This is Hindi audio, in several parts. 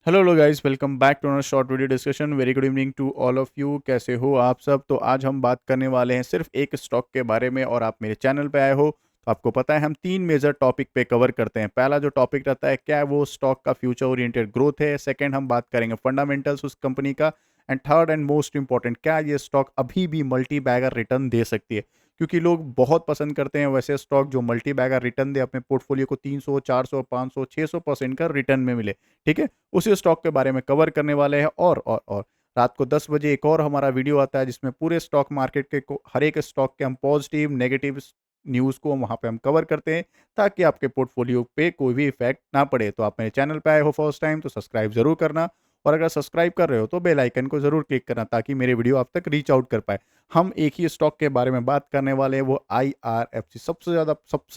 Hello guys, welcome back to another short video discussion. Very good evening to all of you. कैसे हो आप सब? तो आज हम बात करने वाले हैं सिर्फ एक स्टॉक के बारे में, और आप मेरे चैनल पे आए हो तो आपको पता है हम तीन मेजर टॉपिक पे कवर करते हैं। पहला जो टॉपिक रहता है, क्या वो स्टॉक का फ्यूचर ओरिएंटेड ग्रोथ है। सेकंड, हम बात करेंगे फंडामेंटल्स उस कंपनी का। And third and most important, क्या ये स्टॉक अभी भी मल्टी बैगर रिटर्न दे सकती है, क्योंकि लोग बहुत पसंद करते हैं वैसे स्टॉक जो मल्टी बैगर रिटर्न दे, अपने पोर्टफोलियो को 300 400 500 600% का रिटर्न में मिले। ठीक है, उसी स्टॉक के बारे में कवर करने वाले हैं। और रात को 10 बजे एक और हमारा वीडियो आता है जिसमें पूरे स्टॉक मार्केट के हर एक स्टॉक के हम पॉजिटिव नेगेटिव न्यूज़ को वहाँ पे हम कवर करते हैं, ताकि आपके पोर्टफोलियो पे कोई भी इफेक्ट ना पड़े। तो आप मेरे चैनल पे आए हो फर्स्ट टाइम तो सब्सक्राइब जरूर करना, और अगर सब्सक्राइब कर रहे हो तो बेल आइकन को जरूर क्लिक करना, ताकि मेरे वीडियो आप तक रीच आउट कर पाए। हम एक ही स्टॉक के बारे में बात करने वाले हैं, वो IRFC। सबसे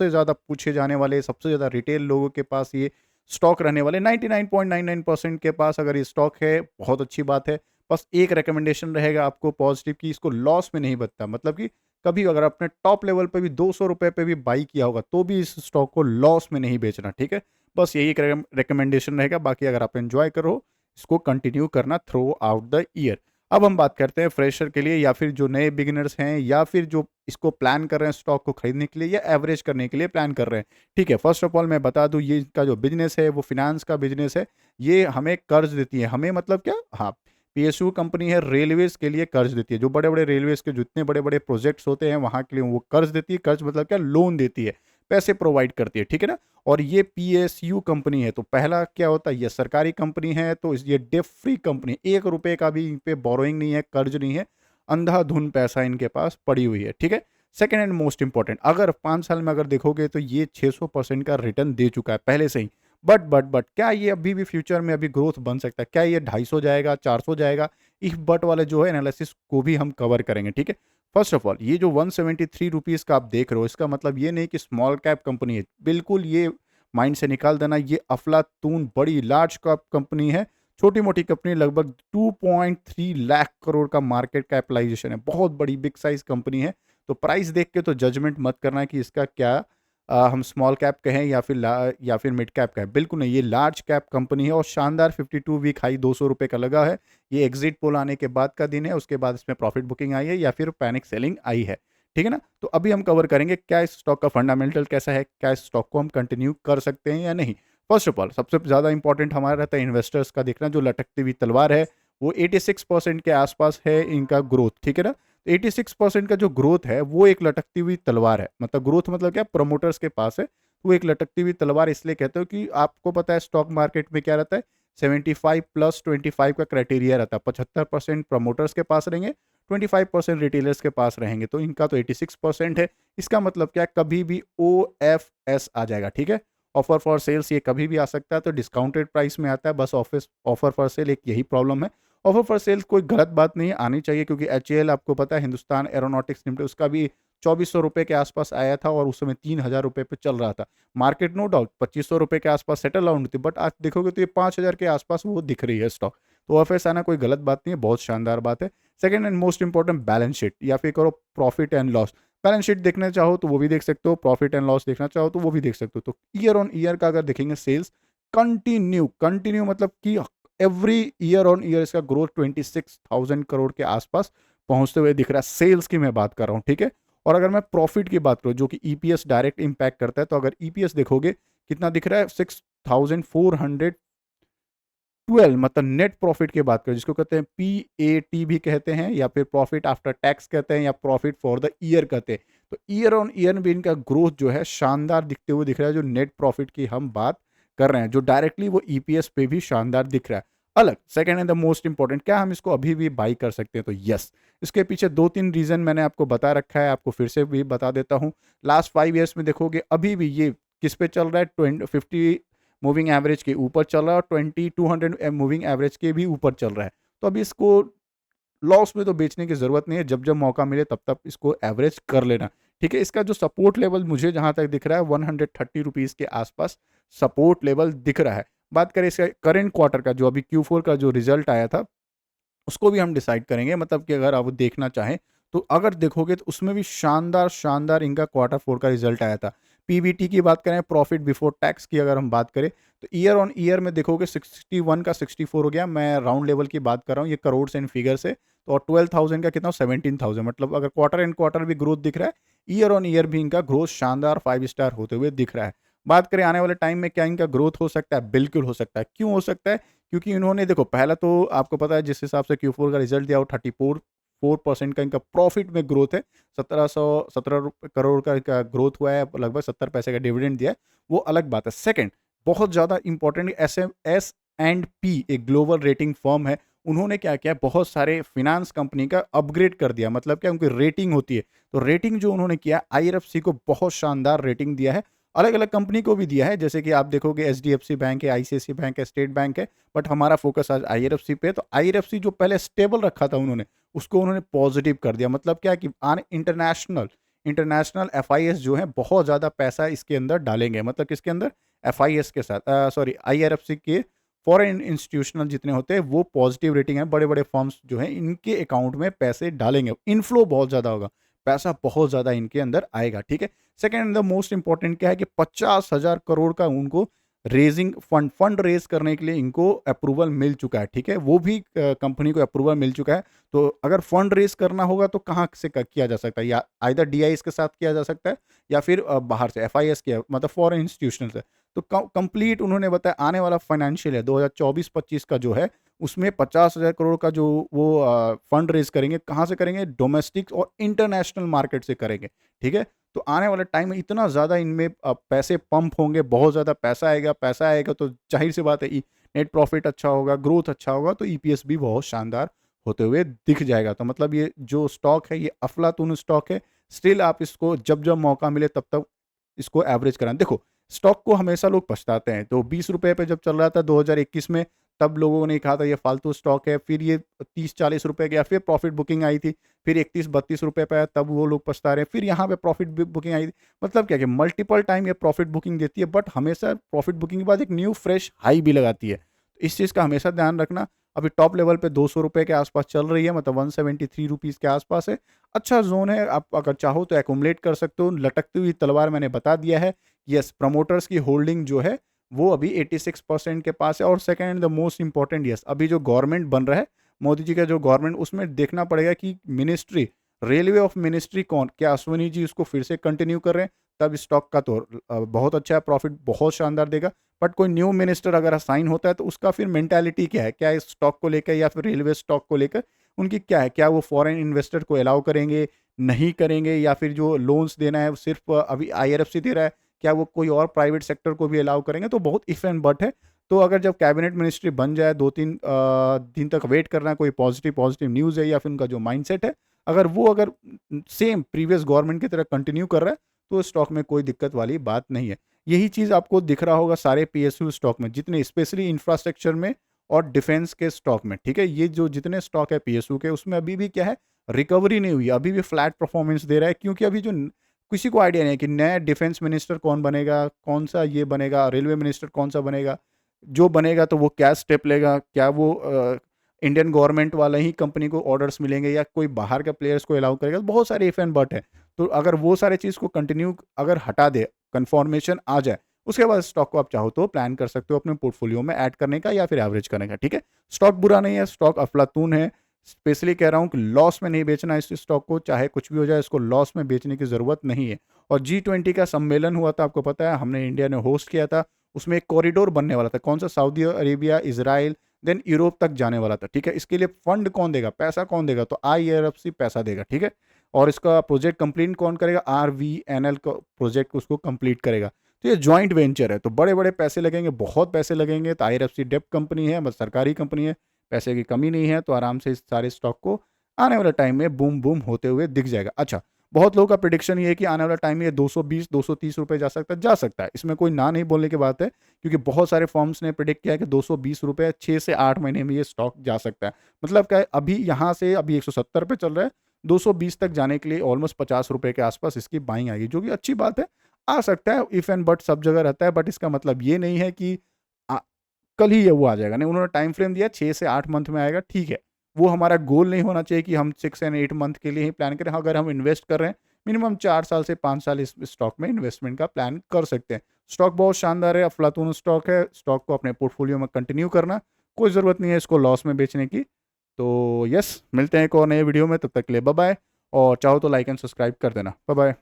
ज़्यादा पूछे जाने वाले, सबसे ज़्यादा रिटेल लोगों के पास ये स्टॉक रहने वाले। 99.99% के पास अगर ये स्टॉक है, बहुत अच्छी बात है। बस एक रिकमेंडेशन रहेगा आपको पॉजिटिव, कि इसको लॉस में नहीं बचता। मतलब कि कभी अगर आपने टॉप लेवल पे भी 200 रुपए पे भी बाई किया होगा, तो भी इस स्टॉक को लॉस में नहीं बेचना। ठीक है, बस यही एक रिकमेंडेशन रहेगा। बाकी अगर आप एंजॉय करो, इसको कंटिन्यू करना थ्रू आउट द ईयर। अब हम बात करते हैं फ्रेशर के लिए, या फिर जो नए बिगिनर्स हैं, या फिर जो इसको प्लान कर रहे हैं स्टॉक को खरीदने के लिए, या एवरेज करने के लिए प्लान कर रहे हैं। ठीक है, फर्स्ट ऑफ ऑल मैं बता दूं, ये इसका जो बिजनेस है वो फिनांस का बिजनेस है। ये हमें कर्ज देती है। हमें मतलब क्या, हाँ, PSU कंपनी है, रेलवेज के लिए कर्ज देती है। जो बड़े बड़े रेलवेज के जितने बड़े बड़े प्रोजेक्ट्स होते हैं, वहाँ के लिए वो कर्ज देती है। कर्ज मतलब क्या, लोन देती है, पैसे प्रोवाइड करती है। ठीक है ना। और ये PSU कंपनी है, तो पहला क्या होता है, ये सरकारी कंपनी है, तो ये डेट फ्री कंपनी, 1 रुपए का भी इन पे बोरोइंग नहीं है, कर्ज नहीं है, अंधाधुन पैसा इनके पास पड़ी हुई है। ठीक है। सेकेंड एंड मोस्ट इंपॉर्टेंट, अगर 5 साल में अगर देखोगे तो ये 600% का रिटर्न दे चुका है पहले से ही। बट क्या ये अभी भी फ्यूचर में अभी ग्रोथ बन सकता है? क्या ये 250 जाएगा, 400 जाएगा? इफ बट वाले जो है एनालिसिस को भी हम कवर करेंगे। ठीक है। फर्स्ट ऑफ ऑल, ये जो 173 रुपीज़ का आप देख रहे हो, इसका मतलब ये नहीं कि स्मॉल कैप कंपनी है। बिल्कुल ये माइंड से निकाल देना, ये अफलातून बड़ी लार्ज कैप कंपनी है। छोटी मोटी कंपनी, लगभग 2.3 लाख करोड़ का मार्केट कैपिटलाइजेशन है। बहुत बड़ी बिग साइज कंपनी है। तो प्राइस देख के तो जजमेंट मत करना कि इसका क्या हम स्मॉल कैप कहें या फिर मिड कैप कहें। बिल्कुल नहीं, ये लार्ज कैप कंपनी है। और शानदार 52 वीक हाई 200 रुपये का लगा है। ये एग्जिट पोल आने के बाद का दिन है, उसके बाद इसमें प्रॉफिट बुकिंग आई है या फिर पैनिक सेलिंग आई है। ठीक है ना। तो अभी हम कवर करेंगे क्या इस स्टॉक का फंडामेंटल कैसा है, क्या इस स्टॉक को हम कंटिन्यू कर सकते हैं या नहीं। फर्स्ट ऑफ ऑल, सबसे ज़्यादा इंपॉर्टेंट हमारा रहता है इन्वेस्टर्स का देखना। जो लटकती हुई तलवार है, वो 86% के आसपास है इनका ग्रोथ। ठीक है ना। 86% का जो ग्रोथ है वो एक लटकती हुई तलवार है। मतलब ग्रोथ मतलब क्या, प्रमोटर्स के पास है। वो एक लटकती हुई तलवार इसलिए कहते हो कि आपको पता है स्टॉक मार्केट में क्या रहता है, 75+25 का क्राइटेरिया रहता है। 75% प्रमोटर्स के पास रहेंगे, 25% रिटेलर्स के पास रहेंगे। तो इनका तो 86% है। इसका मतलब क्या, कभी भी OFS आ जाएगा। ठीक है, ऑफर फॉर सेल्स, ये कभी भी आ सकता है। तो डिस्काउंटेड प्राइस में आता है। बस ऑफर फॉर सेल एक यही प्रॉब्लम है। ऑफर फॉर सेल कोई गलत बात नहीं है, आनी चाहिए, क्योंकि HAL आपको पता है, हिंदुस्तान एरोनॉटिक्स लिमिटेड, उसका भी 2400 रुपये के आसपास आया था, और उस समय 3000 रुपये पे चल रहा था। मार्केट नो डाउट 2500 रुपये के आसपास सेटल आउट थी, बट आज देखोगे तो ये 5000 के आसपास वो दिख रही है स्टॉक। तो ऑफिस आना कोई गलत बात नहीं है, बहुत शानदार बात है। Second and most important, balance sheet, या फिर करो profit and loss. Balance sheet देखना चाहो तो वो भी देख सकते हो, प्रॉफिट एंड लॉस देखना चाहो तो वो भी देख सकते हो। तो ईयर ऑन ईयर का अगर देखेंगे, सेल्स कंटिन्यू कंटिन्यू मतलब कि एवरी ईयर ऑन ईयर इसका ग्रोथ 26,000 करोड़ के आसपास पहुंचते हुए दिख रहा है। सेल्स की मैं बात कर रहा हूं। ठीक है। और अगर मैं प्रॉफिट की बात करूं, जो कि EPS डायरेक्ट इंपैक्ट करता है, तो अगर EPS देखोगे कितना दिख रहा है, 6,412, मतलब नेट प्रॉफिट की बात करें, जिसको कहते हैं PAT भी कहते हैं, या फिर प्रॉफिट आफ्टर टैक्स कहते हैं, या प्रॉफिट फॉर द ईयर कहते हैं। तो ईयर ऑन ईयर भी इनका ग्रोथ जो है शानदार दिखते हुए दिख रहा है। जो नेट प्रॉफिट की हम बात कर रहे हैं, जो डायरेक्टली वो EPS पे भी शानदार दिख रहा है। अलग, second and the most important, क्या हम इसको अभी भी बाई कर सकते हैं? तो यस। इसके पीछे 2-3 रीजन मैंने आपको बता रखा है, आपको फिर से भी बता देता हूँ। लास्ट 5 ईयर्स में देखोगे अभी भी ये किस पे चल रहा है, 50 मूविंग एवरेज के ऊपर चल रहा है, और 2200 मूविंग एवरेज के भी ऊपर चल रहा है। तो अभी इसको लॉस में तो बेचने की जरूरत नहीं है, जब जब मौका मिले तब तब इसको एवरेज कर लेना। ठीक है। इसका जो सपोर्ट लेवल मुझे जहां तक दिख रहा है, 130 रुपीज के आसपास सपोर्ट लेवल दिख रहा है। बात करें इसका करेंट क्वार्टर का, जो अभी Q4 का जो रिजल्ट आया था, उसको भी हम डिसाइड करेंगे। मतलब कि अगर आप देखना चाहें तो अगर देखोगे तो उसमें भी शानदार शानदार इनका Q4 का रिजल्ट आया था। पीबीटी की बात करें, प्रॉफिट बिफोर टैक्स की अगर हम बात करें, तो ईयर ऑन ईयर में देखोगे 61 का 64 हो गया। मैं राउंड लेवल की बात कर रहा हूँ, ये करोड़ एंड फिगर से। तो और 12,000 का कितना, 17,000, मतलब अगर क्वार्टर एंड क्वार्टर भी ग्रोथ दिख रहा है, ईयर ऑन ईयर भी इनका ग्रोथ शानदार 5 स्टार होते हुए दिख रहा है। बात करें आने वाले टाइम में क्या इनका ग्रोथ हो सकता है, बिल्कुल हो सकता है। क्यों हो सकता है? क्योंकि इन्होंने देखो, पहला तो आपको पता है जिस हिसाब से Q4 का रिजल्ट दिया, वो 34% का इनका प्रॉफिट में ग्रोथ है। 1717 करोड़ का इनका ग्रोथ हुआ है, लगभग 70 पैसे का डिविडेंड दिया है, वो अलग बात है। सेकंड, बहुत ज़्यादा इंपॉर्टेंट, एस एंड पी एक ग्लोबल रेटिंग फर्म है, उन्होंने क्या किया, बहुत सारे फिनेंस कंपनी का अपग्रेड कर दिया। मतलब क्या, उनकी रेटिंग होती है, तो रेटिंग जो उन्होंने किया, आईआरएफसी को बहुत शानदार रेटिंग दिया है। अलग अलग कंपनी को भी दिया है, जैसे कि आप देखोगे एचडीएफसी बैंक है, आईसीआईसी बैंक है, स्टेट बैंक है, बट हमारा फोकस आज आईआरएफसी पे। तो आईआरएफसी जो पहले स्टेबल रखा था उन्होंने, उसको उन्होंने पॉजिटिव कर दिया। मतलब क्या कि आन इंटरनेशनल इंटरनेशनल एफआईएस जो है, बहुत ज़्यादा पैसा इसके अंदर डालेंगे। मतलब किसके अंदर, एफआईएस के साथ, सॉरी आईआरएफसी के फॉरेन इंस्टीट्यूशनल जितने होते हैं, वो पॉजिटिव रेटिंग है, बड़े बड़े फर्म्स जो हैं इनके अकाउंट में पैसे डालेंगे, इनफ्लो बहुत ज़्यादा होगा, पैसा बहुत ज़्यादा इनके अंदर आएगा। ठीक है। सेकेंड द मोस्ट इंपॉर्टेंट क्या है कि 50,000 करोड़ का उनको रेजिंग फंड रेज करने के लिए इनको अप्रूवल मिल चुका है। ठीक है, वो भी कंपनी को अप्रूवल मिल चुका है। तो अगर फंड रेज करना होगा तो कहाँ से किया जा सकता है, या आइदर डीआईएस के साथ किया जा सकता है, या फिर बाहर से एफआईएस किया, मतलब फॉरेन इंस्टीट्यूशनल से। तो कंप्लीट उन्होंने बताया आने वाला फाइनेंशियल है 2024-25 का जो है, उसमें 50,000 करोड़ का जो वो फंड रेज करेंगे, कहाँ से करेंगे, डोमेस्टिक और इंटरनेशनल मार्केट से करेंगे। ठीक है। तो आने वाले टाइम में इतना ज़्यादा इनमें पैसे पंप होंगे, बहुत ज़्यादा पैसा आएगा तो जाहिर सी बात है नेट प्रॉफिट अच्छा होगा, ग्रोथ अच्छा होगा, तो ईपीएस भी बहुत शानदार होते हुए दिख जाएगा। तो मतलब ये जो स्टॉक है, ये अफलातून स्टॉक है। स्टिल आप इसको जब जब मौका मिले तब तक इसको एवरेज कराएं। देखो, स्टॉक को हमेशा लोग पछताते हैं। तो 20 रुपए पे जब चल रहा था 2021 में, तब लोगों ने कहा था ये फालतू स्टॉक है। फिर ये 30-40 रुपए गया, फिर प्रॉफिट बुकिंग आई थी, फिर 31-32 रुपए पे आया, तब वो लोग पछता रहे हैं। फिर यहाँ पे प्रॉफिट बुकिंग आई थी। मतलब क्या कि मल्टीपल टाइम ये प्रॉफिट बुकिंग देती है, बट हमेशा प्रॉफिट बुकिंग के बाद एक न्यू फ्रेश हाई भी लगाती है। इस चीज़ का हमेशा ध्यान रखना। अभी टॉप लेवल पे 200 रुपए के आसपास चल रही है, मतलब 173 रुपीज़ के आसपास है। अच्छा जोन है, आप अगर चाहो तो एकुमुलेट कर सकते हो। लटकती हुई तलवार मैंने बता दिया है। यस, प्रमोटर्स की होल्डिंग जो है वो अभी 86% के पास है। और second the most important, yes, अभी जो गवर्नमेंट बन रहा है, मोदी जी का जो गवर्नमेंट, उसमें देखना पड़ेगा कि मिनिस्ट्री, रेलवे ऑफ मिनिस्ट्री कौन, क्या अश्विनी जी उसको फिर से कंटिन्यू कर रहे हैं, तब स्टॉक का तो बहुत अच्छा है, प्रॉफिट बहुत शानदार देगा। बट कोई न्यू मिनिस्टर अगर असाइन होता है तो उसका फिर मेंटालिटी क्या है, क्या इस स्टॉक को लेकर या फिर रेलवे स्टॉक को लेकर उनकी क्या है, क्या वो फॉरेन इन्वेस्टर को अलाउ करेंगे, नहीं करेंगे, या फिर जो लोन्स देना है वो सिर्फ अभी आईआरएफसी दे रहा है, क्या वो कोई और प्राइवेट सेक्टर को भी अलाउ करेंगे। तो बहुत इफ एंड बट है। तो अगर जब कैबिनेट मिनिस्ट्री बन जाए, 2-3 दिन तक वेट करना है, कोई पॉजिटिव पॉजिटिव न्यूज़ है या फिर उनका जो माइंडसेट है, अगर वो अगर सेम प्रीवियस गवर्नमेंट की तरह कंटिन्यू कर रहा है, तो स्टॉक में कोई दिक्कत वाली बात नहीं है। यही चीज़ आपको दिख रहा होगा सारे पीएसयू स्टॉक में, जितने स्पेशली इंफ्रास्ट्रक्चर में और डिफेंस के स्टॉक में। ठीक है, ये जो जितने स्टॉक है पीएसयू के, उसमें अभी भी क्या है, रिकवरी नहीं हुई है, अभी भी फ्लैट परफॉर्मेंस दे रहा है। क्योंकि अभी जो किसी को आइडिया नहीं है कि नया डिफेंस मिनिस्टर कौन बनेगा, कौन सा ये बनेगा, रेलवे मिनिस्टर कौन सा बनेगा, जो बनेगा तो वो क्या स्टेप लेगा, क्या वो इंडियन गवर्नमेंट वाला ही कंपनी को ऑर्डर्स मिलेंगे या कोई बाहर के प्लेयर्स को अलाउ करेगा। तो बहुत सारे इफ एंड बट है। तो अगर वो सारे चीज़ को कंटिन्यू अगर हटा दे, कंफर्मेशन आ जाए, उसके बाद स्टॉक को आप चाहो तो प्लान कर सकते हो अपने पोर्टफोलियो में ऐड करने का या फिर एवरेज करने का। ठीक है, स्टॉक बुरा नहीं है, स्टॉक अफलातून है। स्पेशली कह रहा हूँ कि लॉस में नहीं बेचना इस स्टॉक को, चाहे कुछ भी हो जाए, इसको लॉस में बेचने की ज़रूरत नहीं है। और G20 का सम्मेलन हुआ था, आपको पता है, हमने इंडिया ने होस्ट किया था। उसमें एक कॉरिडोर बनने वाला था, कौन सा, Saudi Arabia, Israel, then Europe तक जाने वाला था। ठीक है, इसके लिए फंड कौन देगा, पैसा कौन देगा, तो आईआरएफसी पैसा देगा। ठीक है, और इसका प्रोजेक्ट कंप्लीट कौन करेगा, आरवीएनएल का प्रोजेक्ट उसको कंप्लीट करेगा। तो ये जॉइंट वेंचर है, तो बड़े बड़े पैसे लगेंगे, बहुत पैसे लगेंगे। तो आईआरएफसी डेप्ट कंपनी है, मतलब सरकारी कंपनी है, पैसे की कमी नहीं है, तो आराम से इस सारे स्टॉक को आने वाले टाइम में बूम बूम होते हुए दिख जाएगा। अच्छा, बहुत लोगों का प्रिडिक्शन ये है कि आने वाला टाइम में ये 220-230 रुपए जा सकता है। इसमें कोई ना नहीं बोलने की बात है, क्योंकि बहुत सारे फर्म्स ने प्रिडिक्ट किया है कि 220 रुपए 6 से 8 महीने में ये स्टॉक जा सकता है। मतलब क्या है, अभी यहाँ से अभी 170 पे चल रहा है, 220 तक जाने के लिए ऑलमोस्ट 50 रुपए के आसपास इसकी बाइंग आएगी, जो कि अच्छी बात है। आ सकता है, इफ एंड बट सब जगह रहता है, बट इसका मतलब ये नहीं है कि आ, कल ही ये वो आ जाएगा। नहीं, उन्होंने टाइम फ्रेम दिया 6 से 8 मंथ में आएगा, ठीक है। वो हमारा गोल नहीं होना चाहिए कि हम 6 एंड 8 मंथ के लिए ही प्लान करें। हाँ, अगर हम इन्वेस्ट कर रहे हैं, मिनिमम 4 साल से 5 साल इस स्टॉक में इन्वेस्टमेंट का प्लान कर सकते हैं। स्टॉक बहुत शानदार है, अफलातून स्टॉक है, स्टॉक को अपने पोर्टफोलियो में कंटिन्यू करना, कोई ज़रूरत नहीं है इसको लॉस में बेचने की। तो यस, मिलते हैं एक और नए वीडियो में, तब तक के लिए बाय बाय, और चाहो तो लाइक एंड सब्सक्राइब कर देना। Bye bye.